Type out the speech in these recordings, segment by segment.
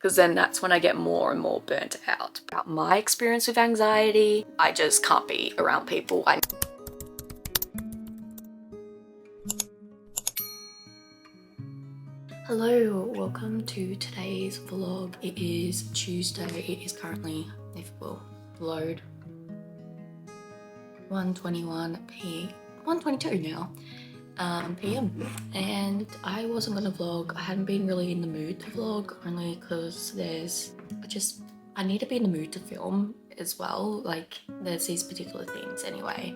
because then that's when I get more and more burnt out. About my experience with anxiety, I just can't be around people. Hello, welcome to today's vlog. It is Tuesday. It is currently, if it will load, 1:22 now. PM, and I wasn't gonna vlog. I hadn't been really in the mood to vlog, only because I need to be in the mood to film as well. Like, there's these particular things anyway,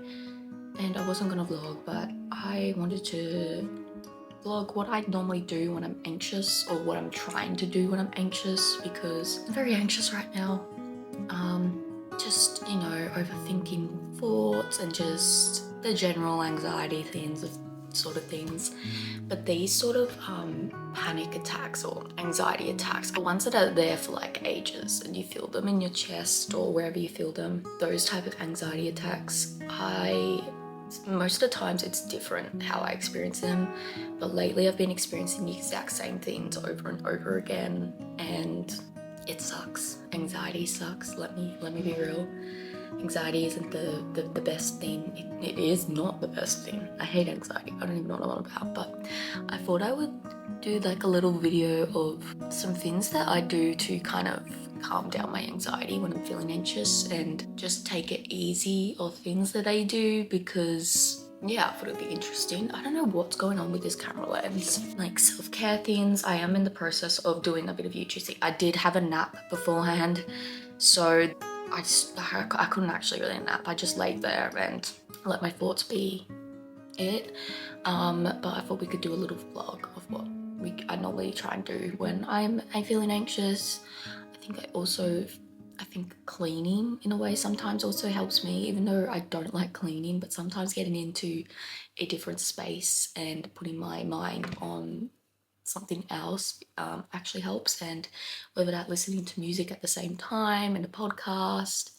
and I wasn't gonna vlog, but I wanted to vlog what I normally do when I'm anxious, or what I'm trying to do when I'm anxious, because I'm very anxious right now. Just, you know, overthinking thoughts and just the general anxiety things of things. But these sort of panic attacks or anxiety attacks are ones that are there for like ages, and you feel them in your chest or wherever you feel them. Those type of anxiety attacks, most of the times it's different how I experience them, but lately I've been experiencing the exact same things over and over again, and it sucks. Anxiety sucks. Let me be real. Anxiety isn't the best thing. It is not the best thing. I hate anxiety. I don't even know what I'm on about, but I thought I would do like a little video of some things that I do to kind of calm down my anxiety when I'm feeling anxious, and just take it easy of things that I do, because yeah, I thought it'd be interesting. I don't know what's going on with this camera lens. Like self-care things, I am in the process of doing a bit of UGC. I did have a nap beforehand, so I couldn't actually really nap. I just laid there and let my thoughts be it. But I thought we could do a little vlog of what I normally try and do when I'm feeling anxious. I think cleaning in a way sometimes also helps me, even though I don't like cleaning, but sometimes getting into a different space and putting my mind on something else actually helps. And whether that listening to music at the same time and a podcast,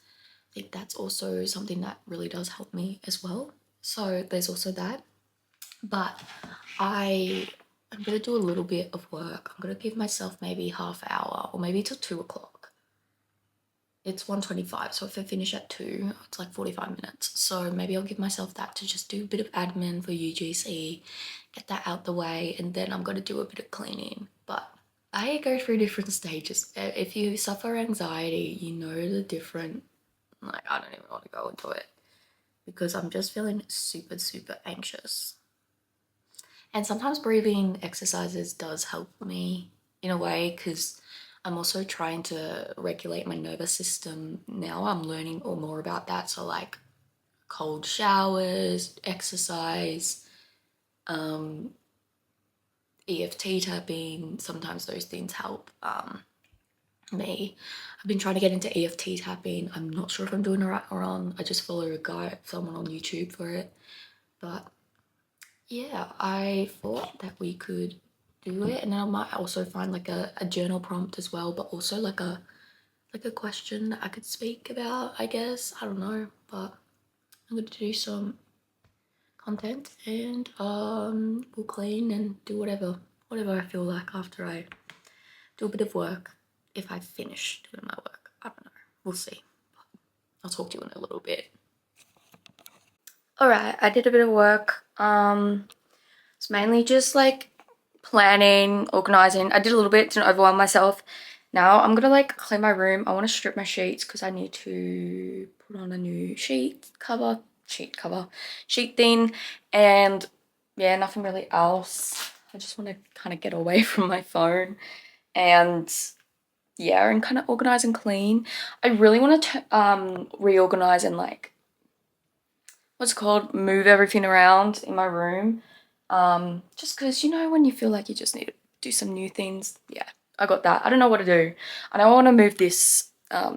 I think that's also something that really does help me as well. So there's also that. But I'm gonna do a little bit of work. I'm gonna give myself maybe half hour, or maybe till 2 o'clock. It's 1:25, so if I finish at 2, it's like 45 minutes. So maybe I'll give myself that to just do a bit of admin for UGC, get that out the way, and then I'm gonna do a bit of cleaning. But I go through different stages. If you suffer anxiety, you know the different, like, I don't even want to go into it, because I'm just feeling super, super anxious. And sometimes breathing exercises does help me in a way, because I'm also trying to regulate my nervous system now. I'm learning all more about that. So like cold showers, exercise, EFT tapping, sometimes those things help me. I've been trying to get into EFT tapping. I'm not sure if I'm doing it right or wrong. I just follow someone on YouTube for it. But yeah, I thought that we could do it, and then I might also find like a journal prompt as well, but also like a question that I could speak about, I guess. I don't know, but I'm gonna do some content, and we'll clean and do whatever I feel like after I do a bit of work. If I finish doing my work, I don't know, we'll see. I'll talk to you in a little bit. Alright, I did a bit of work. It's mainly just like planning, organizing. I did a little bit, didn't overwhelm myself. Now I'm gonna like clean my room. I want to strip my sheets because I need to put on a new sheet thing, and yeah, nothing really else. I just want to kind of get away from my phone, and yeah, and kind of organize and clean. I really want to reorganize and like, what's it called, move everything around in my room. Just because, you know, when you feel like you just need to do some new things. Yeah, I got that. I don't know what to do. I know I want to move this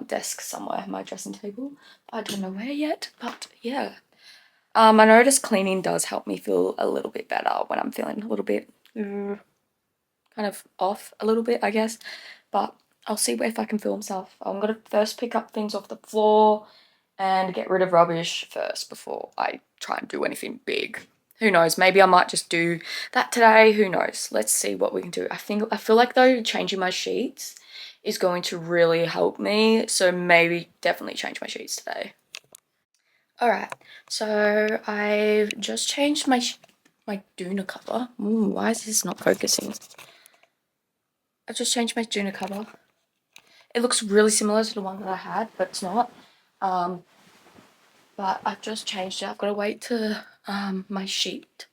desk somewhere, my dressing table. I don't know where yet, but yeah. I noticed cleaning does help me feel a little bit better when I'm feeling a little bit kind of off a little bit, I guess. But I'll see if I can film stuff. I'm gonna first pick up things off the floor and get rid of rubbish first before I try and do anything big. Who knows, maybe I might just do that today, who knows. Let's see what we can do. I feel like though, changing my sheets is going to really help me. So maybe definitely change my sheets today. Alright, so I've just changed my doona cover. Ooh, why is this not focusing? I've just changed my doona cover. It looks really similar to the one that I had, but it's not. But I've just changed it. I've got to wait till my sheet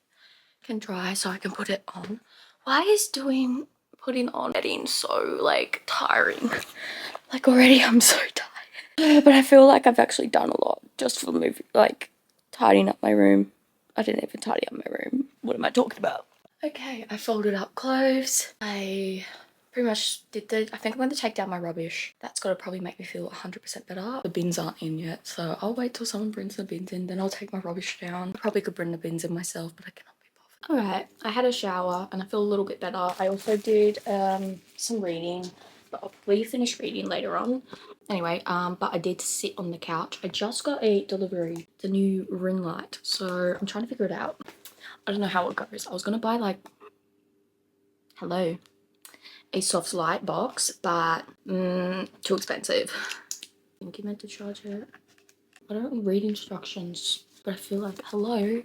can dry so I can put it on. Why is putting on bedding so like tiring? Like already I'm so tired. But I feel like I've actually done a lot just for like tidying up my room. I didn't even tidy up my room. What am I talking about? Okay, I folded up clothes. I pretty much did I think I'm going to take down my rubbish. That's got to probably make me feel 100% better. The bins aren't in yet, so I'll wait till someone brings the bins in, then I'll take my rubbish down. I probably could bring the bins in myself, but I cannot be bothered. Alright, I had a shower and I feel a little bit better. I also did some reading, but I'll probably finish reading later on. Anyway, but I did sit on the couch. I just got a delivery, the new ring light, so I'm trying to figure it out. I don't know how it goes. I was gonna buy like, hello, a soft light box, but too expensive. I think you meant to charge it. I don't read instructions, but I feel like, hello,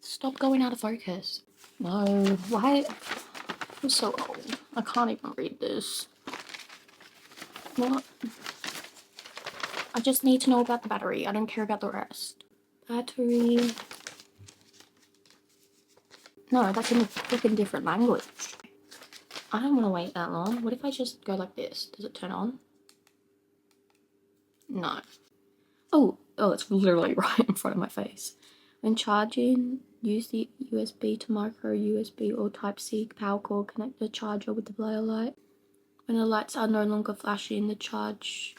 stop going out of focus. No, why? I'm so old. I can't even read this. What? I just need to know about the battery. I don't care about the rest. Battery. No, that's in a freaking different language. I don't want to wait that long. What if I just go like this? Does it turn on? No. Oh, it's literally right in front of my face. When charging, use the USB to micro USB or Type-C power cord. Connect the charger with the blare light. When the lights are no longer flashing, the charge...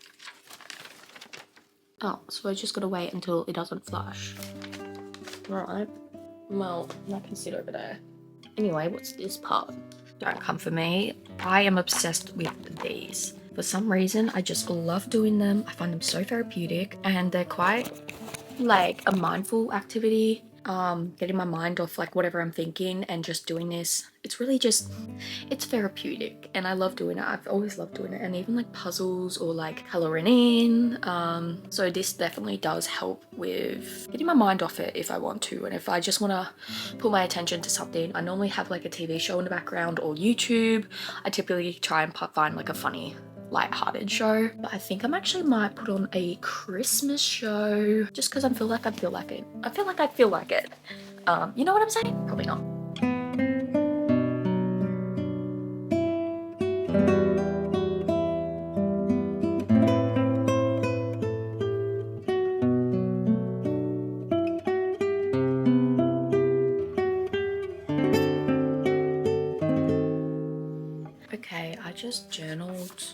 Oh, so I just gotta wait until it doesn't flash. Right. Well, I can sit over there. Anyway, what's this part? Don't come for me. I am obsessed with these. For some reason, I just love doing them. I find them so therapeutic and they're quite like a mindful activity. Getting my mind off like whatever I'm thinking and just doing this. It's really just, it's therapeutic and I love doing it. I've always loved doing it, and even like puzzles or like coloring in. So this definitely does help with getting my mind off it if I want to, and if I just want to put my attention to something. I normally have like a TV show in the background or YouTube. I typically try and find like a funny light-hearted show, but I think I'm actually might put on a Christmas show just because I feel like it. I feel like it. You know what I'm saying? Probably not. Okay, I just journaled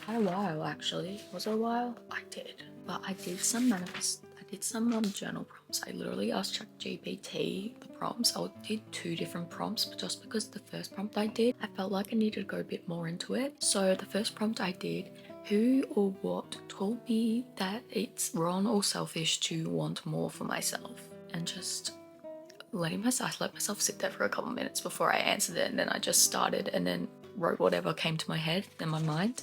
quite a while actually. Was it a while? I did, but I did some journal prompts. I literally asked ChatGPT the prompts. I did 2 different prompts, but just because the first prompt I did, I felt like I needed to go a bit more into it. So the first prompt I did, who or what told me that it's wrong or selfish to want more for myself? And just let myself sit there for a couple minutes before I answered it, and then I just started and then wrote whatever came to my head in my mind.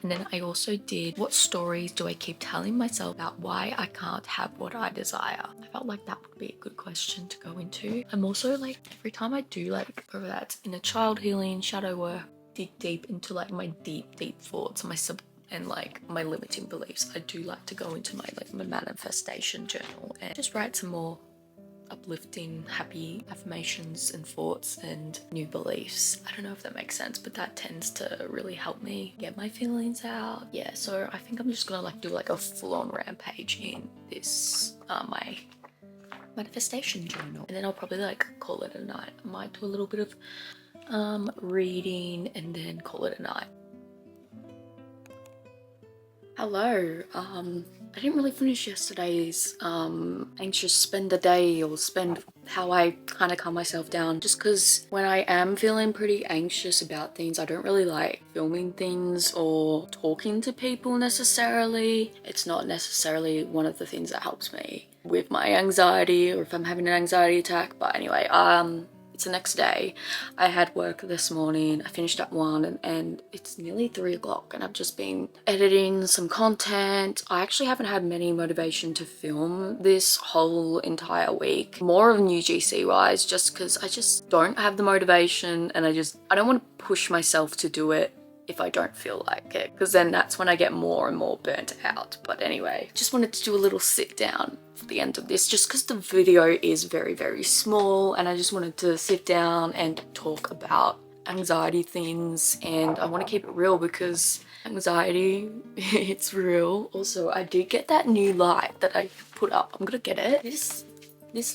And then I also did, what stories do I keep telling myself about why I can't have what I desire? I felt like that would be a good question to go into. I'm also like, every time I do like, whether that's inner child healing, shadow work, dig deep into like my deep thoughts, and like my limiting beliefs, I do like to go into my manifestation journal and just write some more uplifting, happy affirmations and thoughts and new beliefs. I don't know if that makes sense, but that tends to really help me get my feelings out. Yeah, so I think I'm just gonna like do like a full-on rampage in this my manifestation journal, and then I'll probably like call it a night. I might do a little bit of reading and then call it a night. Hello, I didn't really finish yesterday's anxious spend the day, or spend how I kind of calm myself down, just because when I am feeling pretty anxious about things, I don't really like filming things or talking to people necessarily. It's not necessarily one of the things that helps me with my anxiety, or if I'm having an anxiety attack. But anyway, it's the next day. I had work this morning. I finished at 1 and it's nearly 3 o'clock and I've just been editing some content. I actually haven't had many motivation to film this whole entire week. More of UGC wise, just because I just don't have the motivation and I don't want to push myself to do it if I don't feel like it, because then that's when I get more and more burnt out. But anyway, just wanted to do a little sit down for the end of this, just because the video is very, very small and I just wanted to sit down and talk about anxiety things, and I want to keep it real because anxiety, it's real. Also, I did get that new light that I put up. I'm gonna get it. This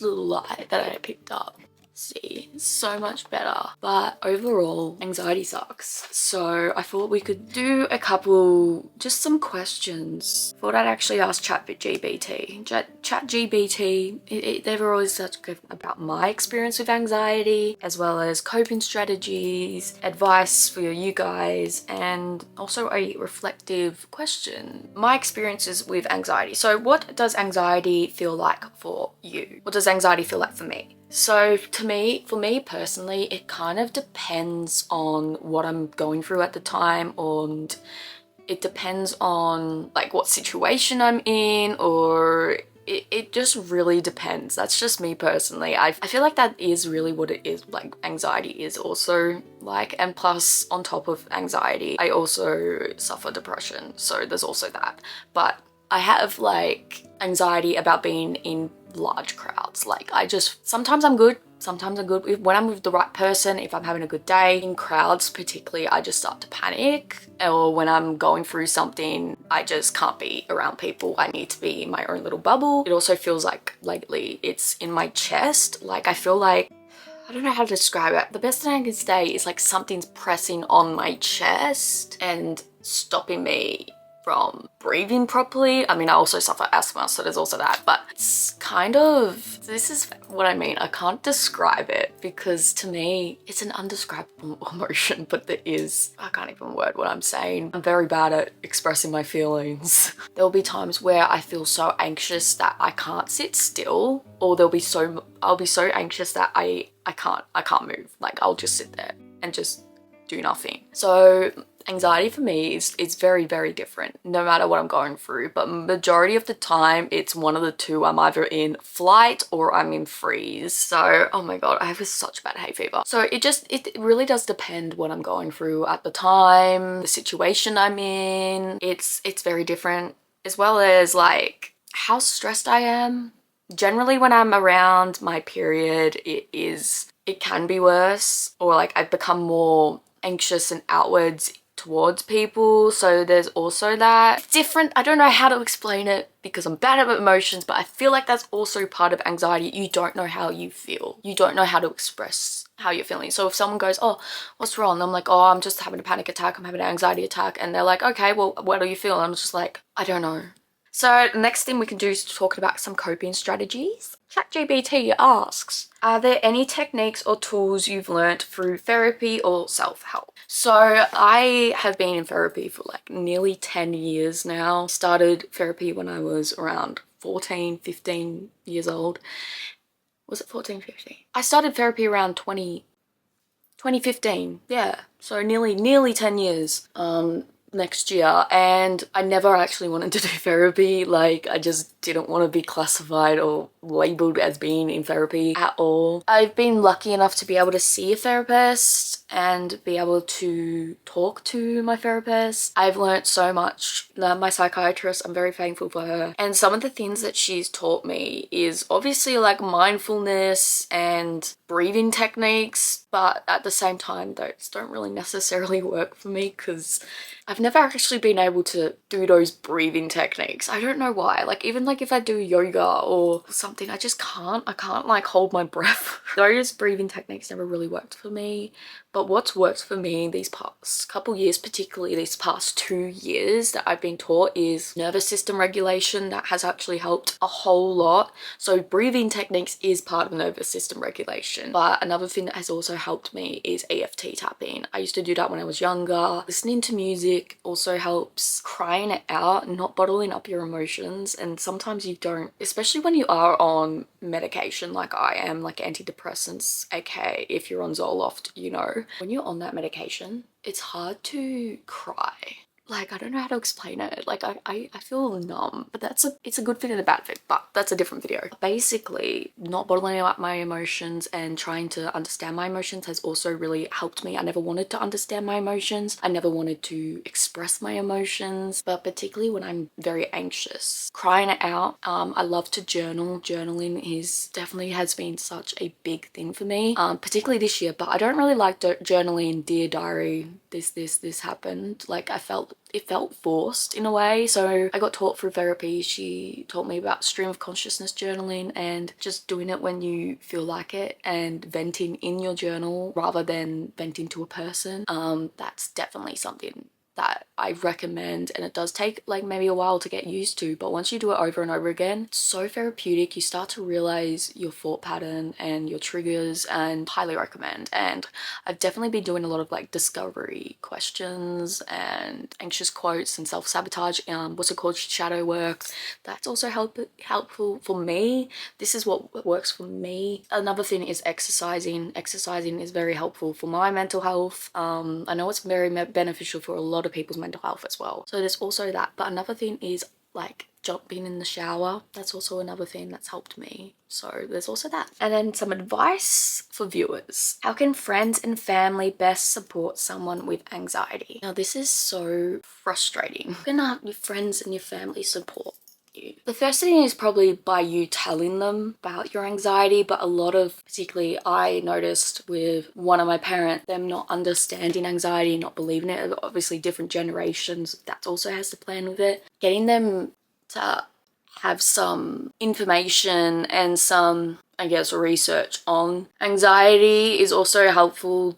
little light that I picked up. See, so much better. But overall, anxiety sucks. So I thought we could do a couple, just some questions. Thought I'd actually ask ChatGPT. ChatGPT, they've always talked about my experience with anxiety, as well as coping strategies, advice for you guys, and also a reflective question. My experiences with anxiety. So what does anxiety feel like for you? What does anxiety feel like for me? So for me personally, it kind of depends on what I'm going through at the time, and it depends on like what situation I'm in, or it just really depends. That's just me personally. I feel like that is really what it is, like anxiety is also like, and plus on top of anxiety, I also suffer depression. So there's also that. But I have like anxiety about being in large crowds. Like sometimes I'm good, sometimes I'm good when I'm with the right person. If I'm having a good day, in crowds particularly, I just start to panic, or when I'm going through something, I just can't be around people. I need to be in my own little bubble. It also feels like lately it's in my chest. Like I feel like, I don't know how to describe it. The best thing I can say is like something's pressing on my chest and stopping me from breathing properly. I mean, I also suffer asthma, so there's also that, but it's kind of, this is what I mean. I can't describe it because to me, it's an undescribable emotion, but I can't even word what I'm saying. I'm very bad at expressing my feelings. There'll be times where I feel so anxious that I can't sit still, or I'll be so anxious that I can't move. Like I'll just sit there and just do nothing. So anxiety for me is very, very different no matter what I'm going through, but majority of the time it's one of the two. I'm either in flight or I'm in freeze. So oh my god, I have such bad hay fever. So it really does depend what I'm going through at the time, the situation I'm in. It's very different, as well as like how stressed I am. Generally when I'm around my period, it can be worse, or like I've become more anxious and outwards towards people. So there's also that. It's different. I don't know how to explain it because I'm bad at emotions, but I feel like that's also part of anxiety. You don't know how you feel. You don't know how to express how you're feeling. So if someone goes, oh, what's wrong? And I'm like, oh, I'm just having a panic attack. I'm having an anxiety attack. And they're like, okay, well, what do you feel? And I'm just like, I don't know. So the next thing we can do is talk about some coping strategies. ChatGPT asks, are there any techniques or tools you've learnt through therapy or self-help? So I have been in therapy for like nearly 10 years now. Started therapy when I was around 14, 15 years old. Was it 14, 15? I started therapy around 2015. Yeah, so nearly 10 years. Next year, and I never actually wanted to do therapy. Like I just didn't want to be classified or labeled as being in therapy at all. I've been lucky enough to be able to see a therapist and be able to talk to my therapist. I've learnt so much. My psychiatrist, I'm very thankful for her, and some of the things that she's taught me is obviously like mindfulness and breathing techniques, but at the same time those don't really necessarily work for me because I've never actually been able to do those breathing techniques. I don't know why. Like even like if I do yoga or something, I can't like hold my breath. Those breathing techniques never really worked for me. But what's worked for me these past couple years, particularly these past 2 years that I've been taught, is nervous system regulation. That has actually helped a whole lot. So breathing techniques is part of nervous system regulation. But another thing that has also helped me is EFT tapping. I used to do that when I was younger. Listening to music also helps. Crying it out, not bottling up your emotions. And sometimes you don't, especially when you are on medication like I am, like antidepressants, aka if you're on Zoloft, you know, when you're on that medication, it's hard to cry. Like, I don't know how to explain it. Like, I feel numb, but it's a good thing and a bad thing, but that's a different video. Basically, not bottling up my emotions and trying to understand my emotions has also really helped me. I never wanted to understand my emotions. I never wanted to express my emotions, but particularly when I'm very anxious. Crying it out. I love to journal. Journaling definitely has been such a big thing for me, particularly this year, but I don't really like journaling, dear diary, this happened. Like, it felt forced in a way. So I got taught through therapy. She taught me about stream of consciousness journaling and just doing it when you feel like it and venting in your journal rather than venting to a person. That's definitely something that I recommend, and it does take like maybe a while to get used to, but once you do it over and over again, it's so therapeutic. You start to realize your thought pattern and your triggers, and highly recommend. And I've definitely been doing a lot of like discovery questions and anxious quotes and self-sabotage, what's it called, shadow work. That's also helpful for me. This is what works for me. Another thing is exercising. Exercising is very helpful for my mental health. I know it's very beneficial for a lot of people's mental health as well. So there's also that. But another thing is like jumping in the shower. That's also another thing that's helped me. So there's also that. And then some advice for viewers. How can friends and family best support someone with anxiety? Now, this is so frustrating. How can your friends and your family support you? The first thing is probably by you telling them about your anxiety, but a lot of, particularly I noticed with one of my parents, them not understanding anxiety, not believing it. Obviously different generations, that also has to plan with it. Getting them to have some information and some, I guess, research on anxiety is also helpful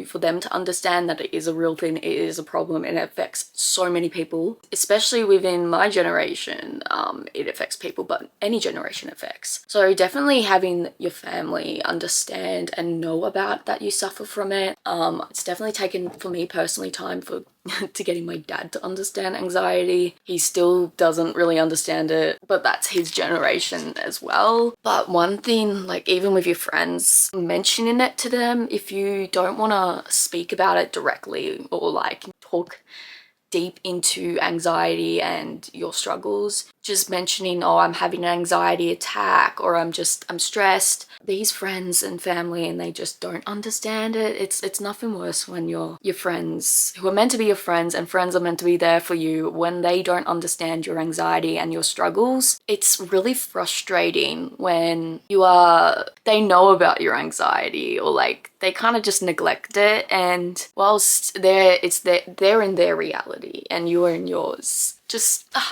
for them to understand that it is a real thing, it is a problem, and it affects so many people, especially within my generation. It affects people, but any generation affects. So definitely having your family understand and know about that you suffer from it. It's definitely taken, for me personally, time to getting my dad to understand anxiety. He still doesn't really understand it, but that's his generation as well. But one thing, like even with your friends, mentioning it to them, if you don't want to speak about it directly or like talk deep into anxiety and your struggles, just mentioning, oh, I'm having an anxiety attack, or I'm stressed. These friends and family, and they just don't understand it. It's nothing worse when your friends, who are meant to be your friends, and friends are meant to be there for you, when they don't understand your anxiety and your struggles. It's really frustrating when they know about your anxiety, or like they kind of just neglect it, and whilst they're in their reality and you are in yours.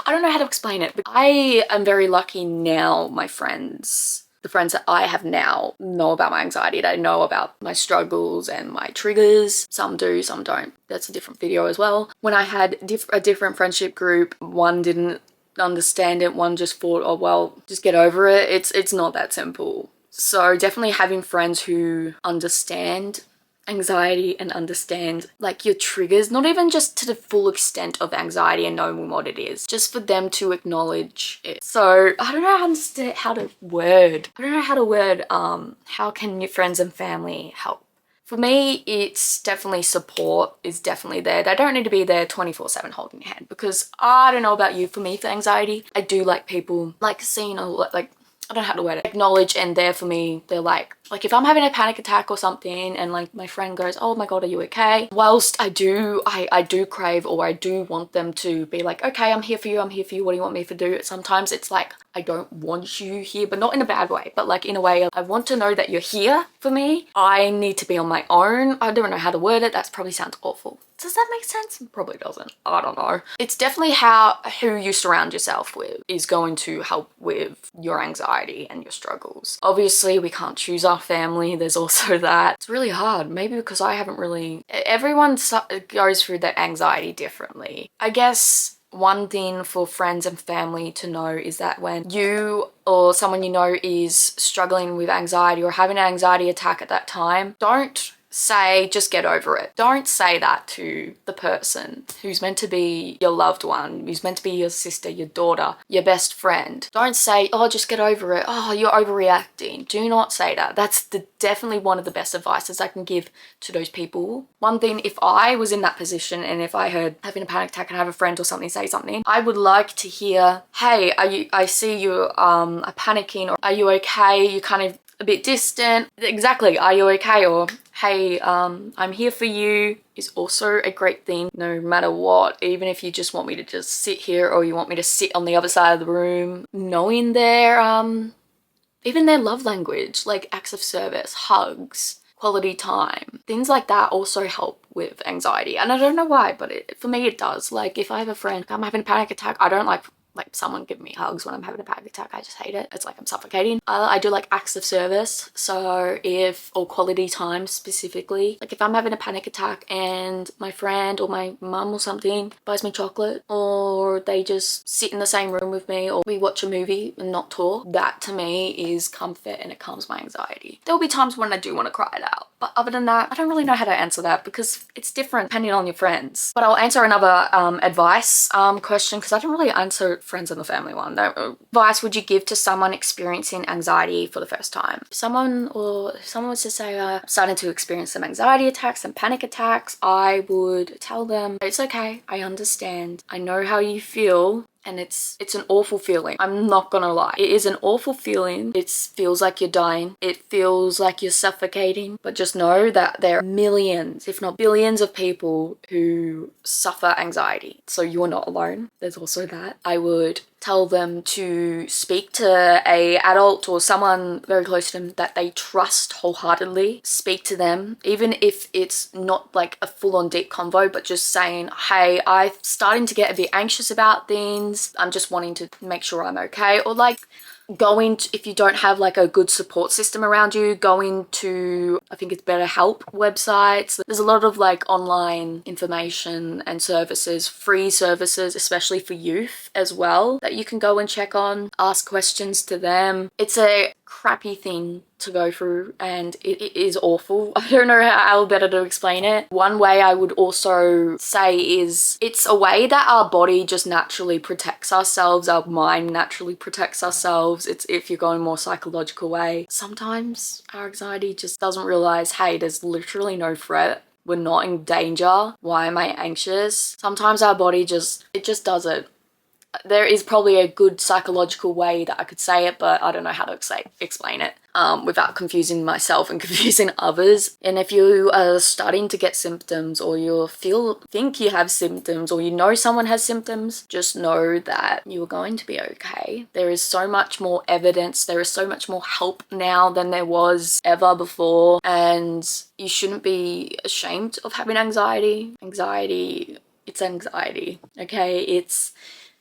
I don't know how to explain it, but I am very lucky now. The friends that I have now know about my anxiety. They know about my struggles and my triggers. Some do, some don't. That's a different video as well. When I had a different friendship group, one didn't understand it, one just thought, oh well, just get over it. It's not that simple. So definitely having friends who understand anxiety and understand like your triggers, not even just to the full extent of anxiety and knowing what it is, just for them to acknowledge it. So I don't know how to word how can your friends and family help? For me, it's definitely support is definitely there. They don't need to be there 24/7 holding your hand, because I don't know about you, for me, for anxiety, I do like people like seeing a lot, like, I don't know how to word it, acknowledge, and there for me, they're like if I'm having a panic attack or something and like my friend goes, oh my god, are you okay? Whilst I do crave, or I do want them to be like, okay, I'm here for you, what do you want me to do? Sometimes it's like, I don't want you here, but not in a bad way, but like in a way, I want to know that you're here for me. I need to be on my own. I don't know how to word it. That probably sounds awful. Does that make sense? Probably doesn't. I don't know. It's definitely who you surround yourself with is going to help with your anxiety and your struggles. Obviously, we can't choose our our family, there's also that. It's really hard, maybe because I haven't really, everyone goes through that anxiety differently. I guess one thing for friends and family to know is that when you or someone you know is struggling with anxiety or having an anxiety attack at that time, don't say just get over it. Don't say that to the person who's meant to be your loved one, who's meant to be your sister, your daughter, your best friend. Don't say, oh, just get over it. Oh, you're overreacting. Do not say that. That's definitely one of the best advices I can give to those people. One thing, if I was in that position and if I heard having a panic attack and have a friend or something say something, I would like to hear, hey, I see you are panicking, or are you okay? You kind of a bit distant. Exactly, are you okay? Or hey, I'm here for you is also a great thing, no matter what. Even if you just want me to just sit here or you want me to sit on the other side of the room, knowing their even their love language, like acts of service, hugs, quality time, things like that also help with anxiety. And I don't know why, but for me it does. Like if I have a friend, I'm having a panic attack, I don't like someone give me hugs when I'm having a panic attack. I just hate it. It's like I'm suffocating. I do like acts of service. So or quality time specifically, like if I'm having a panic attack and my friend or my mum or something buys me chocolate, or they just sit in the same room with me, or we watch a movie and not talk, that to me is comfort and it calms my anxiety. There'll be times when I do want to cry it out, but other than that, I don't really know how to answer that because it's different depending on your friends. But I'll answer another advice question, because I didn't really answer friends and the family one. That advice would you give to someone experiencing anxiety for the first time? If someone was to say starting to experience some anxiety attacks and panic attacks, I would tell them it's okay, I understand, I know how you feel, and it's an awful feeling. I'm not gonna lie. It is an awful feeling. It feels like you're dying. It feels like you're suffocating. But just know that there are millions, if not billions of people who suffer anxiety. So you're not alone. There's also that. I would tell them to speak to a adult or someone very close to them that they trust wholeheartedly. Speak to them, even if it's not like a full-on deep convo, but just saying, hey, I'm starting to get a bit anxious about things. I'm just wanting to make sure I'm okay. Or like going to, if you don't have like a good support system around you, going to, I think it's BetterHelp websites. There's a lot of like online information and services, free services, especially for youth as well, that you can go and check on, ask questions to them. It's a crappy thing to go through and it is awful. I don't know how better to explain it. One way I would also say is it's a way that our body just naturally protects ourselves, our mind naturally protects ourselves. It's, if you're going more psychological way, sometimes our anxiety just doesn't realize, hey, there's literally no threat. We're not in danger. Why am I anxious? Sometimes our body just does it. There is probably a good psychological way that I could say it, but I don't know how to explain it without confusing myself and confusing others. And if you are starting to get symptoms, or you think you have symptoms, or you know someone has symptoms, just know that you are going to be okay. There is so much more evidence, there is so much more help now than there was ever before, and you shouldn't be ashamed of having anxiety. It's anxiety, okay?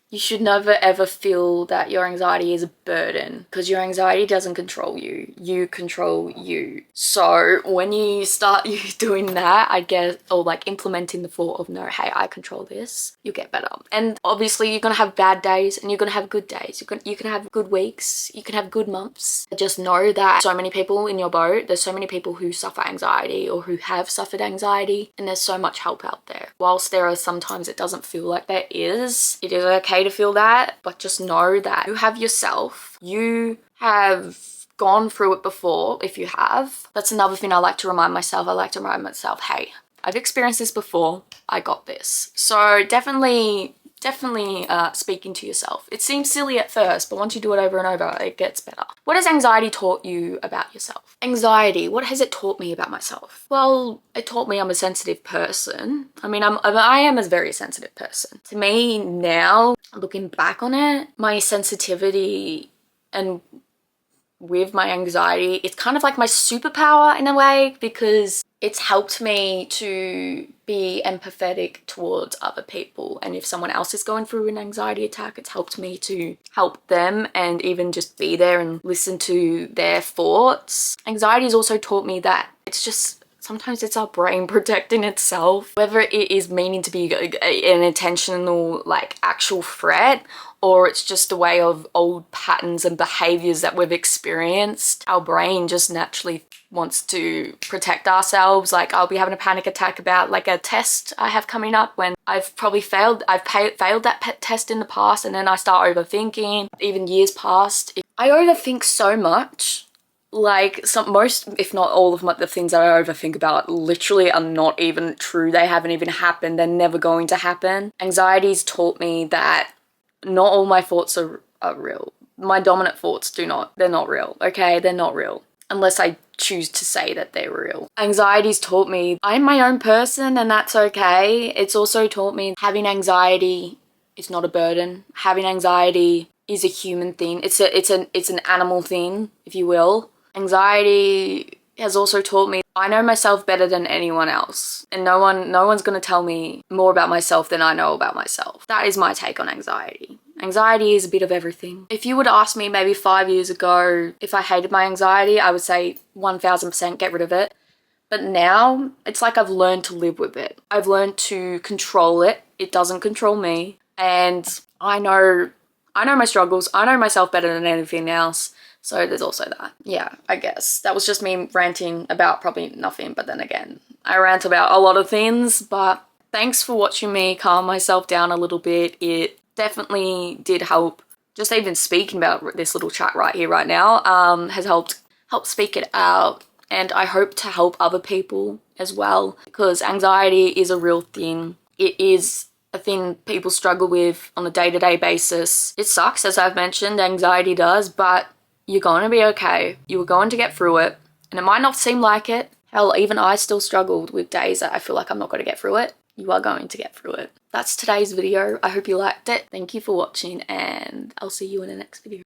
You should never ever feel that your anxiety is a burden, because your anxiety doesn't control you. You control you. So when you start doing that, I guess, or like implementing the thought of, no, hey, I control this, you get better. And obviously you're gonna have bad days and you're gonna have good days. You can have good weeks, you can have good months. Just know that so many people in your boat, there's so many people who suffer anxiety or who have suffered anxiety, and there's so much help out there. Whilst there are sometimes it doesn't feel like there is, it is okay to feel that, but just know that you have yourself. You have gone through it before, if you have. That's another thing I like to remind myself. I like to remind myself, hey, I've experienced this before, I got this. So definitely speaking to yourself. It seems silly at first, but once you do it over and over, it gets better. What has anxiety taught you about yourself? Anxiety, what has it taught me about myself? Well, it taught me I'm a sensitive person. I mean, I am a very sensitive person. To me now, looking back on it, my sensitivity and with my anxiety. It's kind of like my superpower in a way, because it's helped me to be empathetic towards other people. And if someone else is going through an anxiety attack, it's helped me to help them and even just be there and listen to their thoughts. Anxiety has also taught me that it's just, sometimes it's our brain protecting itself, whether it is meaning to be an intentional, like, actual threat, or it's just a way of old patterns and behaviors that we've experienced. Our brain just naturally wants to protect ourselves. Like, I'll be having a panic attack about like a test I have coming up when I've probably failed that test in the past, and then I start overthinking. Even years past, I overthink so much. Like, most, if not all of the things that I overthink about literally are not even true. They haven't even happened. They're never going to happen. Anxiety's taught me that not all my thoughts are real. My dominant thoughts they're not real, okay? They're not real. Unless I choose to say that they're real. Anxiety's taught me I'm my own person, and that's okay. It's also taught me having anxiety is not a burden. Having anxiety is a human thing. It's an animal thing, if you will. Anxiety has also taught me I know myself better than anyone else, and no one's gonna tell me more about myself than I know about myself. That is my take on anxiety. Anxiety is a bit of everything. If you would ask me maybe 5 years ago if I hated my anxiety, I would say 1000% get rid of it. But now it's like I've learned to live with it. I've learned to control it. It doesn't control me. And I know my struggles. I know myself better than anything else. So there's also that. Yeah, I guess. That was just me ranting about probably nothing, but then again, I rant about a lot of things, but thanks for watching me calm myself down a little bit. It definitely did help. Just even speaking about this little chat right here, right now, has helped speak it out. And I hope to help other people as well, because anxiety is a real thing. It is a thing people struggle with on a day-to-day basis. It sucks, as I've mentioned, anxiety does, but you're going to be okay. You are going to get through it. And it might not seem like it. Hell, even I still struggled with days that I feel like I'm not going to get through it. You are going to get through it. That's today's video. I hope you liked it. Thank you for watching, and I'll see you in the next video.